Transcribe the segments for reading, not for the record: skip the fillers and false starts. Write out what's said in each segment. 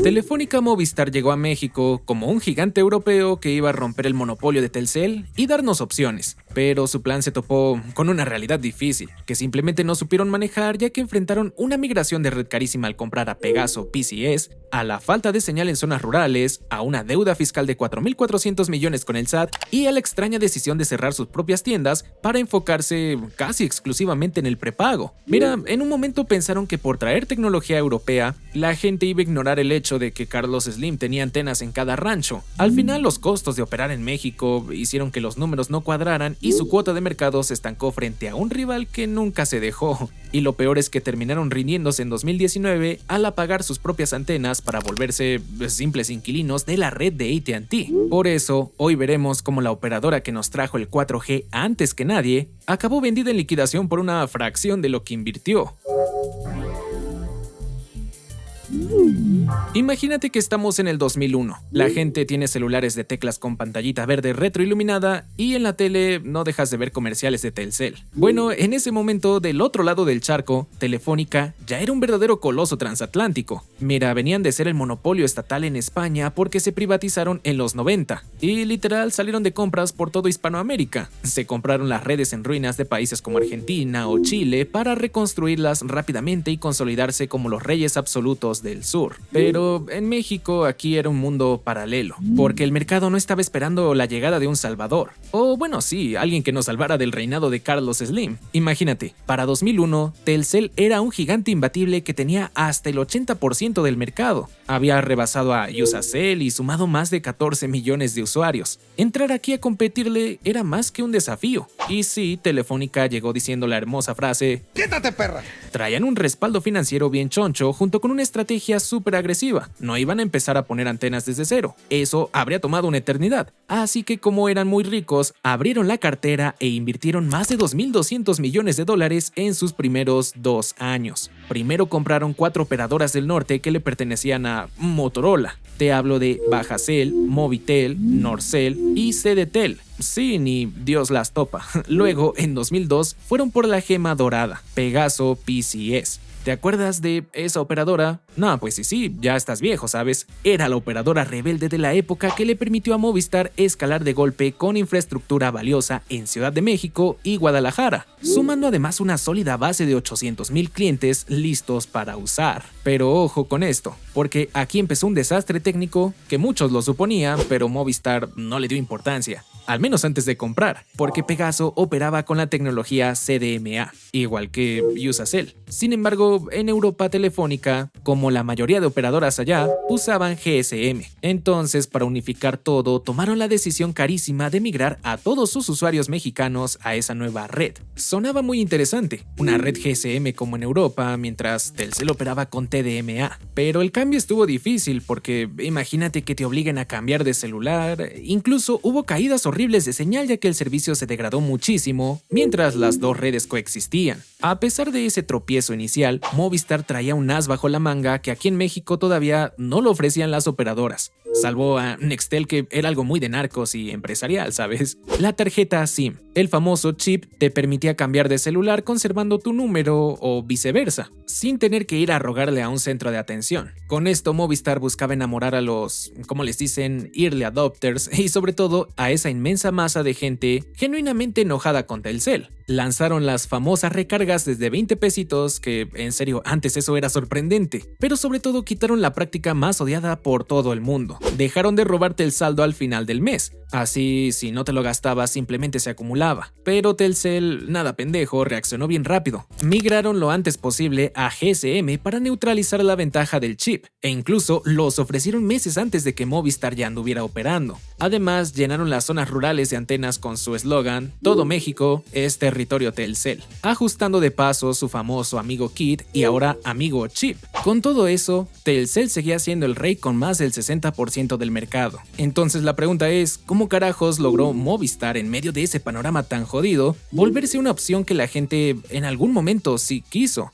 Telefónica Movistar llegó a México como un gigante europeo que iba a romper el monopolio de Telcel y darnos opciones, pero su plan se topó con una realidad difícil, que simplemente no supieron manejar ya que enfrentaron una migración de red carísima al comprar a Pegaso PCS, a la falta de señal en zonas rurales, a una deuda fiscal de 4.400 millones con el SAT y a la extraña decisión de cerrar sus propias tiendas para enfocarse casi exclusivamente en el prepago. Mira, en un momento pensaron que por traer tecnología europea, la gente iba a ignorar el hecho de que Carlos Slim tenía antenas en cada rancho. Al final, los costos de operar en México hicieron que los números no cuadraran y su cuota de mercado se estancó frente a un rival que nunca se dejó. Y lo peor es que terminaron rindiéndose en 2019 al apagar sus propias antenas para volverse simples inquilinos de la red de AT&T. Por eso, hoy veremos cómo la operadora que nos trajo el 4G antes que nadie acabó vendida en liquidación por una fracción de lo que invirtió. Imagínate que estamos en el 2001. La gente tiene celulares de teclas con pantallita verde retroiluminada y en la tele no dejas de ver comerciales de Telcel. Bueno, en ese momento, del otro lado del charco, Telefónica ya era un verdadero coloso transatlántico. Mira, venían de ser el monopolio estatal en España porque se privatizaron en los 90 y literal salieron de compras por todo Hispanoamérica. Se compraron las redes en ruinas de países como Argentina o Chile para reconstruirlas rápidamente y consolidarse como los reyes absolutos del sur. Pero en México aquí era un mundo paralelo, porque el mercado no estaba esperando la llegada de un salvador. O bueno, sí, alguien que nos salvara del reinado de Carlos Slim. Imagínate, para 2001, Telcel era un gigante imbatible que tenía hasta el 80% del mercado. Había rebasado a Usacell y sumado más de 14 millones de usuarios. Entrar aquí a competirle era más que un desafío. Y sí, Telefónica llegó diciendo la hermosa frase ¡Quítate, perra! Traían un respaldo financiero bien choncho junto con una estrategia súper agresiva. No iban a empezar a poner antenas desde cero. Eso habría tomado una eternidad. Así que como eran muy ricos, abrieron la cartera e invirtieron más de 2.200 millones de dólares en sus primeros 2 años. Primero compraron 4 operadoras del norte que le pertenecían a Motorola. Te hablo de Bajacell, Movitel, Norcell y CDTel. Sí, ni Dios las topa. Luego, en 2002, fueron por la gema dorada, Pegaso PCS. ¿Te acuerdas de esa operadora? No, pues sí, ya estás viejo, ¿sabes? Era la operadora rebelde de la época que le permitió a Movistar escalar de golpe con infraestructura valiosa en Ciudad de México y Guadalajara, sumando además una sólida base de 800,000 clientes listos para usar. Pero ojo con esto, porque aquí empezó un desastre técnico que muchos lo suponían, pero Movistar no le dio importancia. Al menos antes de comprar, porque Pegaso operaba con la tecnología CDMA, igual que Usacell. Sin embargo, en Europa Telefónica, como la mayoría de operadoras allá, usaban GSM. Entonces, para unificar todo, tomaron la decisión carísima de migrar a todos sus usuarios mexicanos a esa nueva red. Sonaba muy interesante, una red GSM como en Europa, mientras Telcel operaba con TDMA. Pero el cambio estuvo difícil porque imagínate que te obliguen a cambiar de celular, incluso hubo caídas horribles de señal ya que el servicio se degradó muchísimo mientras las dos redes coexistían. A pesar de ese tropiezo inicial, Movistar traía un as bajo la manga que aquí en México todavía no lo ofrecían las operadoras. Salvo a Nextel, que era algo muy de narcos y empresarial, ¿sabes? La tarjeta SIM, el famoso chip, te permitía cambiar de celular conservando tu número o viceversa, sin tener que ir a rogarle a un centro de atención. Con esto Movistar buscaba enamorar a los, como les dicen, early adopters y sobre todo a esa inmensa masa de gente genuinamente enojada con Telcel. Lanzaron las famosas recargas desde 20 pesitos, que en serio antes eso era sorprendente, pero sobre todo quitaron la práctica más odiada por todo el mundo. Dejaron de robarte el saldo al final del mes, así si no te lo gastabas simplemente se acumulaba. Pero Telcel, nada pendejo, reaccionó bien rápido. Migraron lo antes posible a GSM para neutralizar la ventaja del chip, e incluso los ofrecieron meses antes de que Movistar ya anduviera operando. Además, llenaron las zonas rurales de antenas con su eslogan "Todo México es territorio Telcel", ajustando de paso su famoso amigo Kit y ahora amigo Chip. Con todo eso, Telcel seguía siendo el rey con más del 60% del mercado. Entonces la pregunta es, ¿cómo carajos logró Movistar en medio de ese panorama tan jodido volverse una opción que la gente en algún momento sí quiso?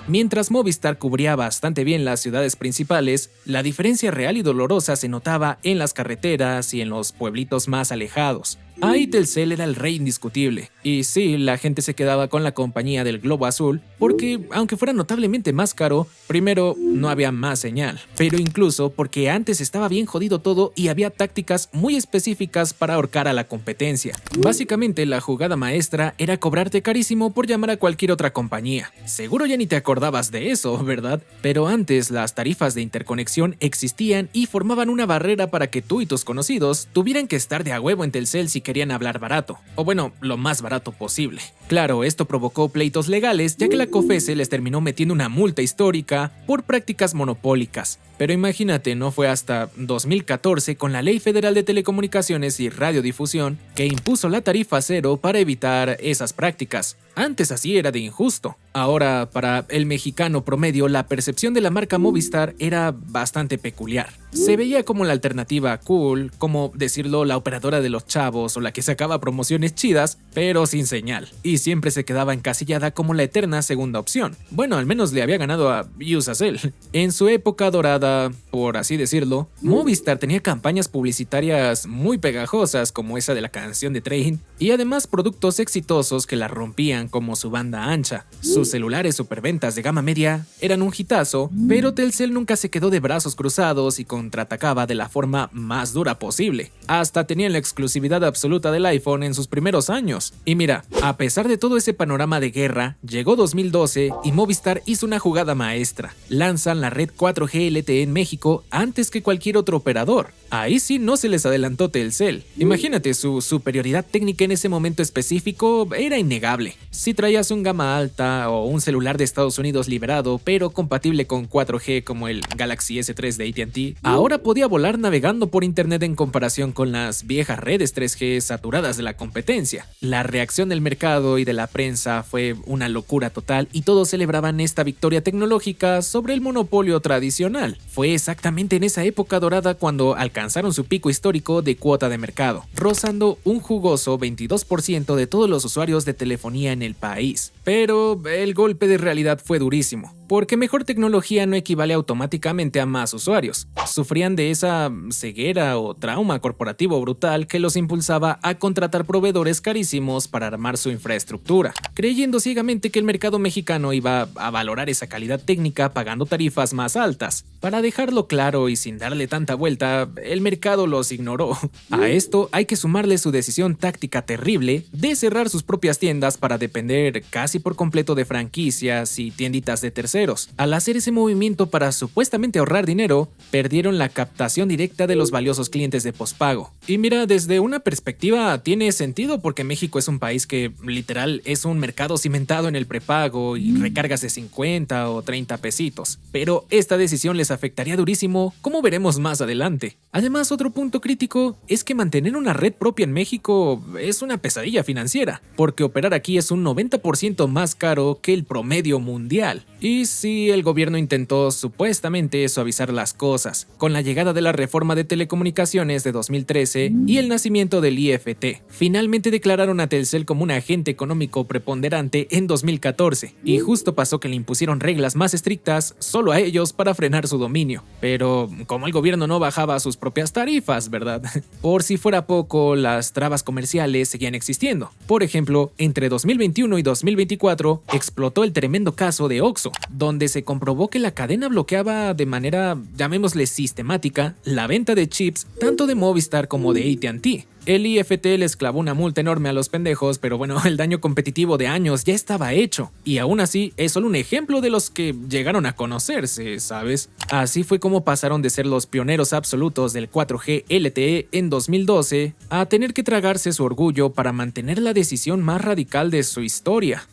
Mientras Movistar cubría bastante bien las ciudades principales, la diferencia real y dolorosa se notaba en las carreteras y en los pueblitos más alejados. Ahí Telcel era el rey indiscutible, y sí, la gente se quedaba con la compañía del globo azul, porque aunque fuera notablemente más caro, primero, no había más señal, pero incluso porque antes estaba bien jodido todo y había tácticas muy específicas para ahorcar a la competencia. Básicamente, la jugada maestra era cobrarte carísimo por llamar a cualquier otra compañía. Seguro ya ni te acordabas de eso, ¿verdad? Pero antes las tarifas de interconexión existían y formaban una barrera para que tú y tus conocidos tuvieran que estar de a huevo en Telcel si querían hablar barato, o bueno, lo más barato posible. Claro, esto provocó pleitos legales, ya que la COFESE les terminó metiendo una multa histórica por prácticas monopólicas. Pero imagínate, no fue hasta 2014 con la Ley Federal de Telecomunicaciones y Radiodifusión que impuso la tarifa cero para evitar esas prácticas. Antes así era de injusto. Ahora, para el mexicano promedio, la percepción de la marca Movistar era bastante peculiar. Se veía como la alternativa cool, como decirlo, la operadora de los chavos o la que sacaba promociones chidas, pero sin señal. Y siempre se quedaba encasillada como la eterna segunda opción. Bueno, al menos le había ganado a Iusacell. En su época dorada, por así decirlo, Movistar tenía campañas publicitarias muy pegajosas como esa de la canción de Train, y además productos exitosos que la rompían como su banda ancha. Sus celulares superventas de gama media eran un hitazo, pero Telcel nunca se quedó de brazos cruzados y contraatacaba de la forma más dura posible. Hasta tenían la exclusividad absoluta del iPhone en sus primeros años. Y mira, a pesar de todo ese panorama de guerra, llegó 2012 y Movistar hizo una jugada maestra. Lanzan la red 4G LTE en México antes que cualquier otro operador. Ahí sí no se les adelantó Telcel. Imagínate, su superioridad técnica en ese momento específico era innegable. Si traías un gama alta o un celular de Estados Unidos liberado, pero compatible con 4G como el Galaxy S3 de AT&T, ahora podía volar navegando por internet en comparación con las viejas redes 3G saturadas de la competencia. La reacción del mercado y de la prensa fue una locura total y todos celebraban esta victoria tecnológica sobre el monopolio tradicional. Fue exactamente en esa época dorada cuando alcanzaron su pico histórico de cuota de mercado, rozando un jugoso 22% de todos los usuarios de telefonía en el país. Pero el golpe de realidad fue durísimo, porque mejor tecnología no equivale automáticamente a más usuarios. Sufrían de esa ceguera o trauma corporativo brutal que los impulsaba a contratar proveedores carísimos para armar su infraestructura, creyendo ciegamente que el mercado mexicano iba a valorar esa calidad técnica pagando tarifas más altas. Para dejarlo claro y sin darle tanta vuelta, el mercado los ignoró. A esto hay que sumarle su decisión táctica terrible de cerrar sus propias tiendas para depender casi por completo de franquicias y tienditas de terceros. Al hacer ese movimiento para supuestamente ahorrar dinero, perdieron la captación directa de los valiosos clientes de pospago. Y mira, desde una perspectiva tiene sentido porque México es un país que literal es un mercado cimentado en el prepago y recargas de 50 o 30 pesitos. Pero esta decisión les afectaría durísimo, como veremos más adelante. Además, otro punto crítico es que mantener una red propia en México es una pesadilla financiera, porque operar aquí es un 90% más caro que el promedio mundial. Y sí, el gobierno intentó supuestamente suavizar las cosas, con la llegada de la reforma de telecomunicaciones de 2013 y el nacimiento del IFT. Finalmente declararon a Telcel como un agente económico preponderante en 2014, y justo pasó que le impusieron reglas más estrictas solo a ellos para frenar su dominio. Pero como el gobierno no bajaba sus propias tarifas, ¿verdad? Por si fuera poco, las trabas comerciales seguían existiendo. Por ejemplo, entre 2021 y 2024 explotó el tremendo caso de Oxxo, donde se comprobó que la cadena bloqueaba de manera, llamémosle sistemática, la venta de chips tanto de Movistar como de AT&T. El IFT les clavó una multa enorme a los pendejos, pero bueno, el daño competitivo de años ya estaba hecho. Y aún así, es solo un ejemplo de los que llegaron a conocerse, ¿sabes? Así fue como pasaron de ser los pioneros absolutos del 4G LTE en 2012 a tener que tragarse su orgullo para mantener la decisión más radical de su historia.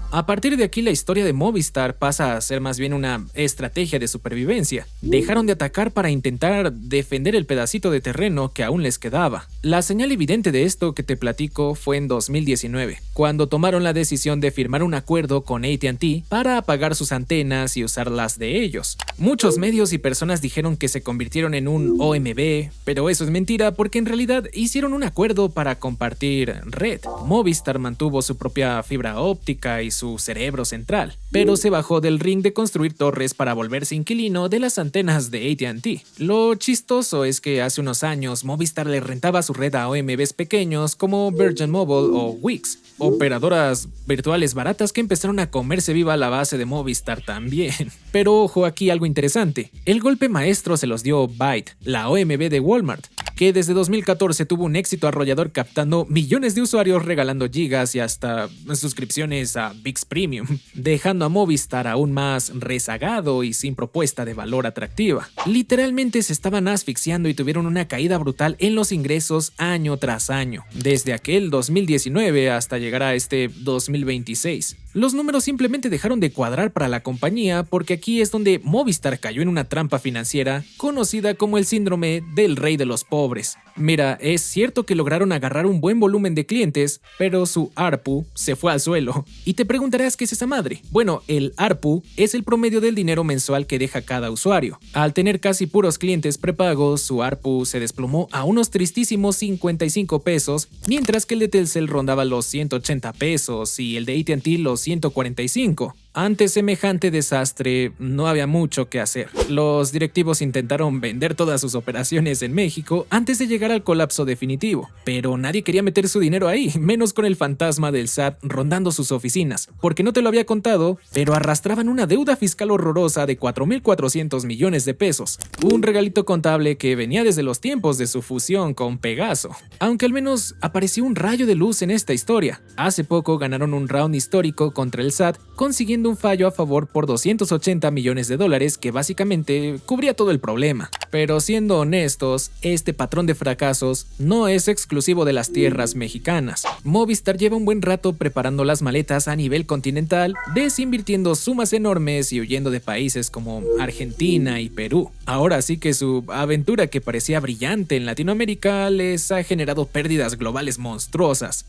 A partir de aquí la historia de Movistar pasa a ser más bien una estrategia de supervivencia. Dejaron de atacar para intentar defender el pedacito de terreno que aún les quedaba. La señal evidente de esto que te platico fue en 2019, cuando tomaron la decisión de firmar un acuerdo con AT&T para apagar sus antenas y usarlas de ellos. Muchos medios y personas dijeron que se convirtieron en un OMB, pero eso es mentira porque en realidad hicieron un acuerdo para compartir red. Movistar mantuvo su propia fibra óptica y su cerebro central, pero se bajó del ring de construir torres para volverse inquilino de las antenas de AT&T. Lo chistoso es que hace unos años Movistar le rentaba su red a OMBs pequeños como Virgin Mobile o Wix, operadoras virtuales baratas que empezaron a comerse viva la base de Movistar también. Pero ojo, aquí algo interesante. El golpe maestro se los dio Byte, la OMB de Walmart, que desde 2014 tuvo un éxito arrollador captando millones de usuarios, regalando gigas y hasta suscripciones a ViX Premium, dejando a Movistar aún más rezagado y sin propuesta de valor atractiva. Literalmente se estaban asfixiando y tuvieron una caída brutal en los ingresos año tras año, desde aquel 2019 hasta llegar a este 2026. Los números simplemente dejaron de cuadrar para la compañía porque aquí es donde Movistar cayó en una trampa financiera conocida como el síndrome del rey de los pobres. Mira, es cierto que lograron agarrar un buen volumen de clientes, pero su ARPU se fue al suelo. Y te preguntarás qué es esa madre. Bueno, el ARPU es el promedio del dinero mensual que deja cada usuario. Al tener casi puros clientes prepagos, su ARPU se desplomó a unos tristísimos 55 pesos, mientras que el de Telcel rondaba los 180 pesos y el de AT&T los 145. Ante semejante desastre, no había mucho que hacer. Los directivos intentaron vender todas sus operaciones en México antes de llegar al colapso definitivo, pero nadie quería meter su dinero ahí, menos con el fantasma del SAT rondando sus oficinas, porque no te lo había contado, pero arrastraban una deuda fiscal horrorosa de 4.400 millones de pesos, un regalito contable que venía desde los tiempos de su fusión con Pegaso. Aunque al menos apareció un rayo de luz en esta historia. Hace poco ganaron un round histórico contra el SAT, consiguiendo un fallo a favor por 280 millones de dólares que básicamente cubría todo el problema. Pero siendo honestos, este patrón de fracasos no es exclusivo de las tierras mexicanas. Movistar lleva un buen rato preparando las maletas a nivel continental, desinvirtiendo sumas enormes y huyendo de países como Argentina y Perú. Ahora sí que su aventura, que parecía brillante en Latinoamérica, les ha generado pérdidas globales monstruosas.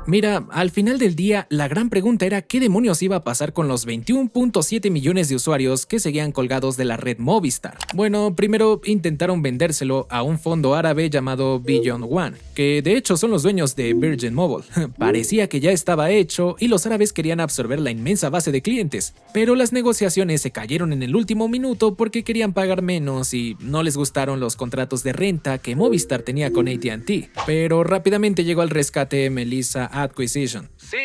Mira, al final del día, la gran pregunta era qué demonios iba a pasar con los 21.7 millones de usuarios que seguían colgados de la red Movistar. Bueno, primero intentaron vendérselo a un fondo árabe llamado Beyond One, que de hecho son los dueños de Virgin Mobile. Parecía que ya estaba hecho y los árabes querían absorber la inmensa base de clientes, pero las negociaciones se cayeron en el último minuto porque querían pagar menos y no les gustaron los contratos de renta que Movistar tenía con AT&T. Pero rápidamente llegó al rescate Melissa Acquisition. Sí,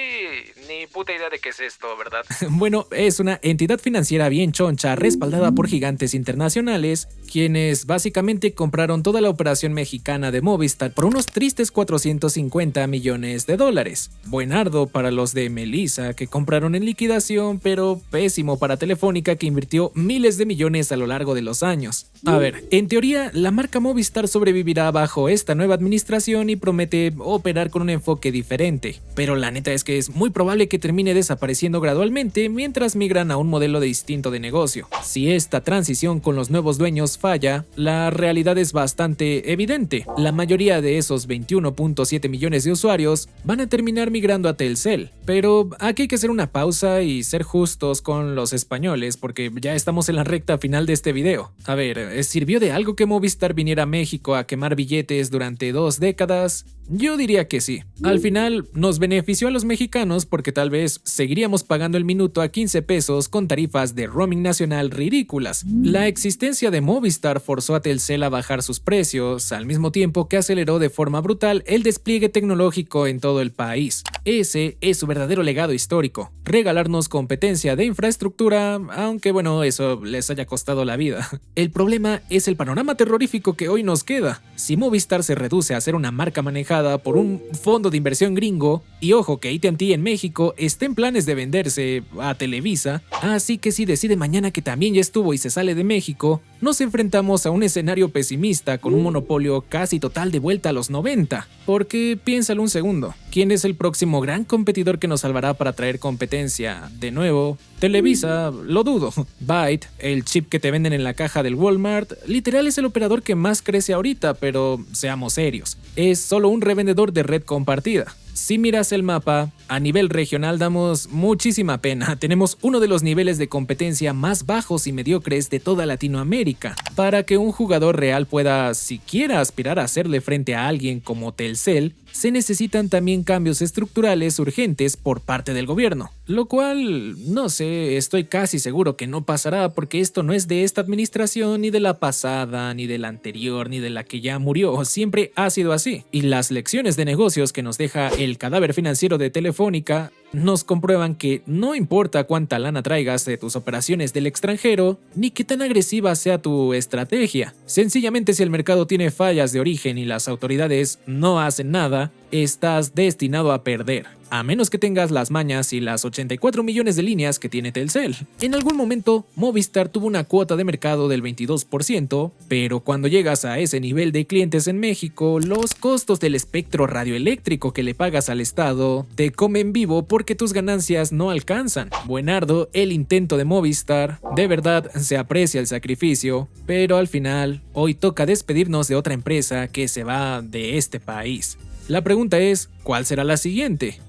ni puta idea de qué es esto, ¿verdad? Bueno, es una entidad financiera bien choncha respaldada por gigantes internacionales, quienes básicamente compraron toda la operación mexicana de Movistar por unos tristes 450 millones de dólares. Buenardo para los de Melissa, que compraron en liquidación, pero pésimo para Telefónica, que invirtió miles de millones a lo largo de los años. A ver, en teoría, la marca Movistar sobrevivirá bajo esta nueva administración y promete operar con un enfoque diferente, pero la neta es que es muy probable que termine desapareciendo gradualmente mientras migran a un modelo distinto de negocio. Si esta transición con los nuevos dueños falla, la realidad es bastante evidente. La mayoría de esos 21.7 millones de usuarios van a terminar migrando a Telcel, pero aquí hay que hacer una pausa y ser justos con los españoles porque ya estamos en la recta final de este video. A ver, ¿sirvió de algo que Movistar viniera a México a quemar billetes durante 2 décadas? Yo diría que sí. Al final nos benefició a los mexicanos porque tal vez seguiríamos pagando el minuto a 15 pesos con tarifas de roaming nacional ridículas. La existencia de Movistar forzó a Telcel a bajar sus precios, al mismo tiempo que aceleró de forma brutal el despliegue tecnológico en todo el país. Ese es su verdadero legado histórico, regalarnos competencia de infraestructura, aunque bueno, eso les haya costado la vida. El problema es el panorama terrorífico que hoy nos queda. Si Movistar se reduce a ser una marca manejada por un fondo de inversión gringo, y ojo que AT&T en México está en planes de venderse a Televisa, así que si decide mañana que también ya estuvo y se sale de México, nos enfrentamos a un escenario pesimista con un monopolio casi total de vuelta a los 90. Porque piénsalo un segundo, ¿quién es el próximo gran competidor que nos salvará para traer competencia? De nuevo, Televisa, lo dudo. Byte, el chip que te venden en la caja del Walmart, literal es el operador que más crece ahorita, pero seamos serios, es solo un revendedor de red compartida. Si miras el mapa, a nivel regional damos muchísima pena. Tenemos uno de los niveles de competencia más bajos y mediocres de toda Latinoamérica. Para que un jugador real pueda siquiera aspirar a hacerle frente a alguien como Telcel, se necesitan también cambios estructurales urgentes por parte del gobierno, lo cual, no sé, estoy casi seguro que no pasará porque esto no es de esta administración, ni de la pasada, ni de la anterior, ni de la que ya murió, siempre ha sido así. Y las lecciones de negocios que nos deja el cadáver financiero de Telefónica nos comprueban que no importa cuánta lana traigas de tus operaciones del extranjero, ni qué tan agresiva sea tu estrategia. Sencillamente, si el mercado tiene fallas de origen y las autoridades no hacen nada, estás destinado a perder, a menos que tengas las mañas y las 84 millones de líneas que tiene Telcel. En algún momento, Movistar tuvo una cuota de mercado del 22%, pero cuando llegas a ese nivel de clientes en México, los costos del espectro radioeléctrico que le pagas al Estado te comen vivo porque tus ganancias no alcanzan. Buenardo el intento de Movistar, de verdad se aprecia el sacrificio, pero al final, hoy toca despedirnos de otra empresa que se va de este país. La pregunta es, ¿cuál será la siguiente?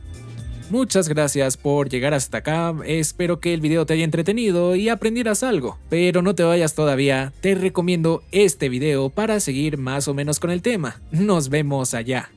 Muchas gracias por llegar hasta acá, espero que el video te haya entretenido y aprendieras algo, pero no te vayas todavía, te recomiendo este video para seguir más o menos con el tema. Nos vemos allá.